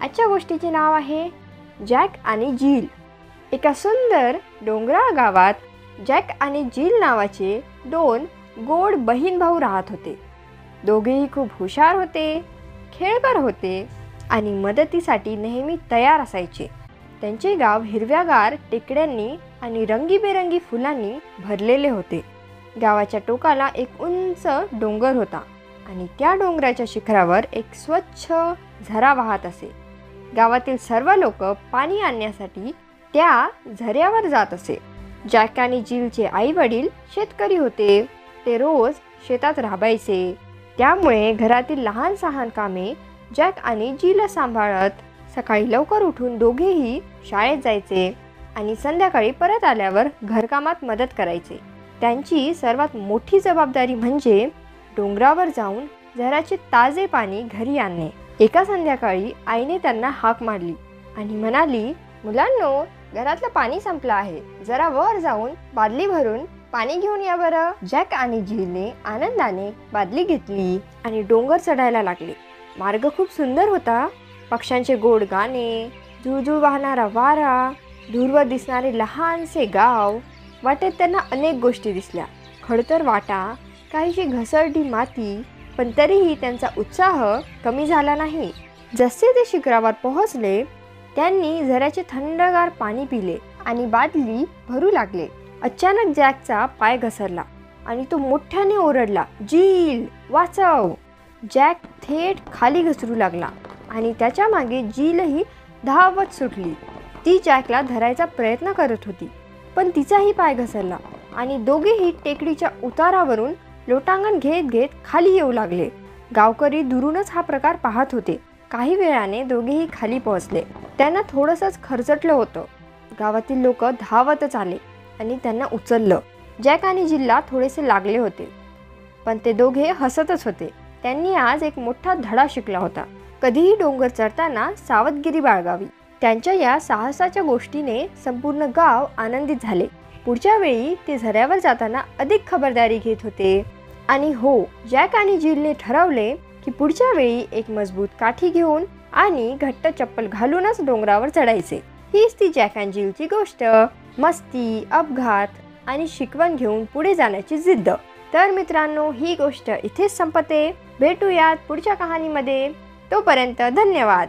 आजच्या गोष्टीचे नाव आहे जॅक आणि जिल। एका सुंदर डोंगराळ गावात जॅक आणि जिल नावाचे दोन गोड बहीण भाऊ राहत होते। दोघेही खूप हुशार होते, खेळकर होते आणि मदतीसाठी नेहमी तयार असायचे। त्यांचे गाव हिरव्यागार टेकड्यांनी आणि रंगीबेरंगी फुलांनी भरलेले होते। गावाच्या टोकाला एक उंच डोंगर होता आणि त्या डोंगराच्या शिखरावर एक स्वच्छ झरा वाहत असे। गावातील सर्व लोक पाणी आणण्यासाठी त्या झऱ्यावर जात असे। जॅक आणि जिलचे आई वडील शेतकरी होते। ते रोज शेतात राबायचे, त्यामुळे घरातील लहान सहान कामे जॅक आणि जिल सांभाळत। सकाळी लवकर उठून दोघेही शाळेत जायचे आणि संध्याकाळी परत आल्यावर घरकामात मदत करायचे। त्यांची सर्वात मोठी जबाबदारी म्हणजे डोंगरावर जाऊन झऱ्याचे ताजे पाणी घरी आणणे। एका संध्याकाळी आईने त्यांना हाक मारली आणि म्हणाली, मुलांनो, घरातलं पाणी संपलं आहे, जरा वर जाऊन बादली भरून पाणी घेऊन या बरं। जॅक आणि जिलने आनंदाने बादली घेतली आणि डोंगर चढायला लागले। मार्ग खूप सुंदर होता। पक्ष्यांचे गोड गाणे, झुळझुळ वाहणारा वारा, दूरवर दिसणारे लहानसे गाव। वाटेत त्यांना अनेक गोष्टी दिसल्या, खडतर वाटा, काहीशी घसरडी माती, पण तरीही त्यांचा उत्साह कमी झाला नाही। जसे ते शिखरावर पोहोचले, त्यांनी झऱ्याचे थंडगार पाणी पिले आणि बादली भरू लागले। अचानक जॅकचा पाय घसरला आणि तो मोठ्याने ओरडला, जिल, वाचव! जॅक थेट खाली घसरू लागला आणि त्याच्या मागे जिलही धावत सुटली। ती जॅकला धरायचा प्रयत्न करत होती, पण तिचाही पाय घसरला आणि दोघेही टेकडीच्या उतारावरून लोटांगण घेत घेत खाली येऊ लागले। गावकरी दुरूनच हा प्रकार पाहत होते। काही वेळाने दोघेही खाली पोहोचले। त्यांना थोडंसंच खरचटलं होतं। गावातील लोक धावतच आले आणि त्यांना उचललं। जॅक आणि जिलला थोडेसे लागले होते, पण ते दोघे हसतच होते। त्यांनी आज एक मोठा धडा शिकला होता, कधीही डोंगर चढताना सावधगिरी बाळगावी। त्यांच्या या साहसाच्या गोष्टीने संपूर्ण गाव आनंदित झाले। पुढच्या वेळी ते झऱ्यावर जाताना अधिक खबरदारी घेत होते। आणि हो, जॅक आणि जिलने ठरवले की पुढच्या वेळी एक मजबूत काठी घेऊन आणि घट्ट चप्पल घालूनच डोंगरावर चढायचे। हीच ती जॅक आणि जिलची गोष्ट, मस्ती, अपघात आणि शिकवण घेऊन पुढे जाण्याची जिद्द। तर मित्रांनो, ही गोष्ट इथेच संपते। भेटूयात पुढच्या कहाणीमध्ये। तोपर्यंत धन्यवाद।